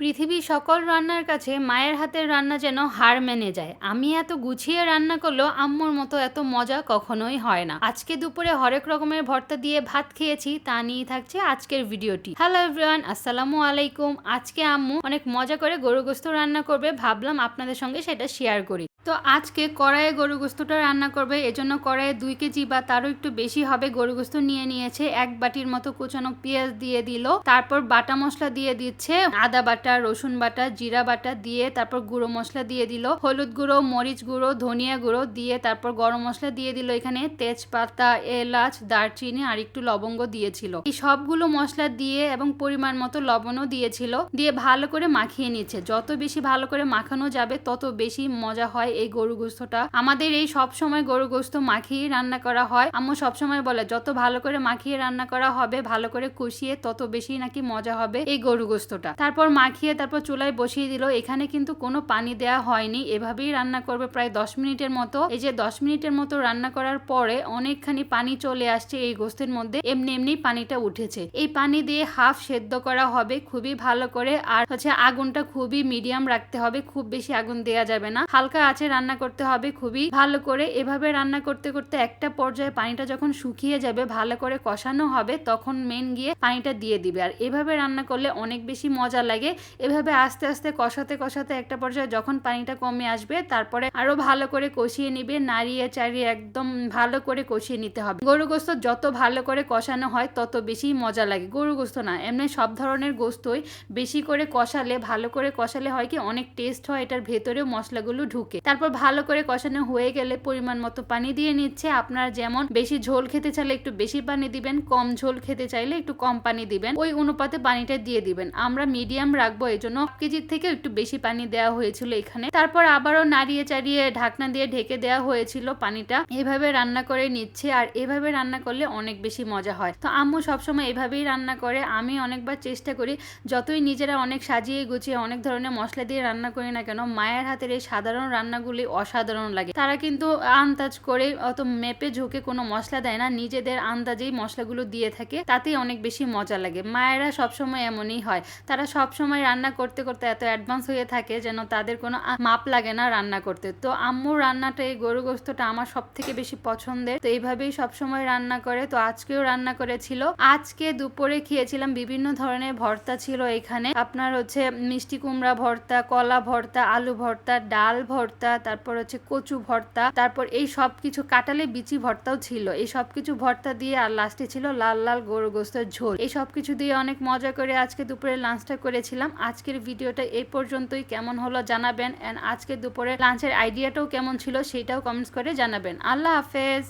পৃথিবীর সকল রান্নার কাছে মায়ের হাতের রান্না যেন হার মেনে যায়। আমি এত গুছিয়ে রান্না করলেও আম্মুর মতো এত মজা কখনোই হয় না। আজকে দুপুরে হরেক রকমের ভর্তা দিয়ে ভাত খেয়েছি, তা নিয়ে থাকছে আজকের ভিডিওটি। হ্যালো এভরিওয়ান, আসসালামু আলাইকুম। আজকে আম্মু অনেক মজা করে গরু গোস্ত রান্না করবে, ভাবলাম আপনাদের সঙ্গে সেটা শেয়ার করি। তো আজকে কড়াইয়ে গরু গোস্তটা রান্না করবে, এজন্য কড়াইয়ে 2 কেজি বা তারও একটু বেশি হবে গরু গোস্ত নিয়ে নিয়েছে। 1 বাটির মতো কুচানো পেঁয়াজ দিয়ে দিল, তারপর বাটা মশলা দিয়ে দিচ্ছে, আদা বাটা, রসুন বাটা, জিরা বাটা দিয়ে তারপর গুঁড়ো মশলা দিয়ে দিল, হলুদ গুঁড়ো, মরিচ গুঁড়ো, ধনিয়া গুঁড়ো দিয়ে তারপর গরম মশলা দিয়ে দিল। এখানে তেজপাতা, এলাচ, দারচিনি আর একটু লবঙ্গ দিয়েছিল। এই সবগুলো মশলা দিয়ে এবং পরিমাণ মতো লবণও দিয়েছিল, দিয়ে ভালো করে মাখিয়ে নিচ্ছে। যত বেশি ভালো করে মাখানো যাবে তত বেশি মজা হয় এই গরু গোস্তটা। আমাদের এই সব সময় গরু গোস্ত মাখিয়ে রান্না করা হয়। আম্মু সব সময় বলে যত ভালো করে মাখিয়ে রান্না করা হবে, ভালো করে কষিয়ে, তত বেশি নাকি মজা হবে এই গরু গোস্তটা। তারপর মাখিয়ে তারপর চুলায় বসিয়ে দিল। এখানে কিন্তু কোনো পানি দেয়া হয়নি, এভাবেই রান্না করবে প্রায় 10 মিনিটের মতো। এই যে 10 মিনিটের মতো রান্না করার পরে অনেকখানি পানি চলে আসছে এই গোস্তের মধ্যে, এমনি এমনি পানিটা উঠেছে। এই পানি দিয়ে হাফ সেদ্ধ করা হবে খুবই ভালো করে। আর আগুনটা খুবই মিডিয়াম রাখতে হবে, খুব বেশি আগুন দেয়া যাবে না, হালকা আছে রান্না করতে হবে খুবই ভালো করে। এভাবে রান্না করতে করতে একটা পর্যায়ে পানিটা যখন শুকিয়ে যাবে, ভালো করে কষানো হবে, তখন মেন গিয়ে পানিটা দিয়ে দিবে। আর এভাবে রান্না করলে অনেক বেশি মজা লাগে। এভাবে আস্তে আস্তে কষাতে কষাতে একটা পর্যায়ে যখন পানিটা কমে আসবে, তারপরে আরো ভালো করে কষিয়ে নিবে, নাড়িয়ে চাড়িয়ে একদম ভালো করে কষিয়ে নিতে হবে। গরু গোস্ত যত ভালো করে কষানো হয় তত বেশি মজা লাগে। গরু গোস্ত না, এমনি সব ধরনের গোস্তই বেশি করে কষালে, ভালো করে কষালে হয় কি অনেক টেস্ট হয়, এটার ভেতরেও মশলাগুলো ঢুকে। তারপর ভালো করে কষানো হয়ে গেলে পরিমাণ মতো পানি দিয়ে নিচ্ছে। আপনারা যেমন বেশি ঝোল খেতে চাইলে একটু বেশি পানি দিবেন, কম ঝোল খেতে চাইলে একটু কম পানি দিবেন, ওই অনুপাতে পানিটা দিয়ে দিবেন। আমরা মিডিয়াম রাখবো, এই জন্য কেজির থেকে একটু বেশি পানি দেওয়া হয়েছিল এখানে। তারপর আবারও নাড়িয়ে চাড়িয়ে ঢাকনা দিয়ে ঢেকে দেওয়া হয়েছিল পানিটা। এভাবে রান্না করে নিচ্ছে, আর এভাবে রান্না করলে অনেক বেশি মজা হয়। তো আম্মু সবসময় এভাবেই রান্না করে। আমি অনেকবার চেষ্টা করি, যতই নিজেরা অনেক সাজিয়ে গুছিয়ে অনেক ধরনের মশলা দিয়ে রান্না করি না কেন, মায়ের হাতের এই সাধারণ রান্নাগুলি অসাধারণ লাগে। তারা কিন্তু আন্দাজ করে অত মেপে ঝুঁকে কোনো মশলা দেয় না, নিজেদের আন্দাজেই মশলাগুলো দিয়ে থাকে, তাতেই অনেক বেশি মজা লাগে। মায়েরা সবসময় এমনই হয়, তারা সবসময় রান্না করতে করতে এত অ্যাডভান্স হয়ে থাকে যেন তাদের কোনো মাপ লাগে না রান্না করতে। তো আম্মুর রান্নাটা, এই গরু গোস্তটা আমার সব থেকে বেশি পছন্দের। তো এইভাবেই সবসময় রান্না করে। তো আজকেও রান্না করেছিল। আজকে দুপুরে খেয়েছিলাম বিভিন্ন ধরনের ভর্তা ছিল এখানে। আপনার মিষ্টি কুমড়া ভর্তা, কলা ভর্তা, আলু ভর্তা, ডাল ভর্তা, তারপর কচু ভর্তা, তারপর এই সব কিছু, কাঁঠালে বিচি ভর্তাও ছিল। এই সব কিছু ভর্তা দিয়ে আর লাস্টে ছিল লাল লাল গরু গোস্তের ঝোল। এই সব কিছু দিয়ে অনেক মজা করে আজকে দুপুরে লাঞ্চটা করেছিলাম। আজকের ভিডিওটা এই পর্যন্তই। কেমন হলো জানাবেন, এন্ড আজকে দুপুরে লাঞ্চের আইডিয়াটাও কেমন ছিল সেটাও কমেন্টস করে জানাবেন। আল্লাহ হাফেজ।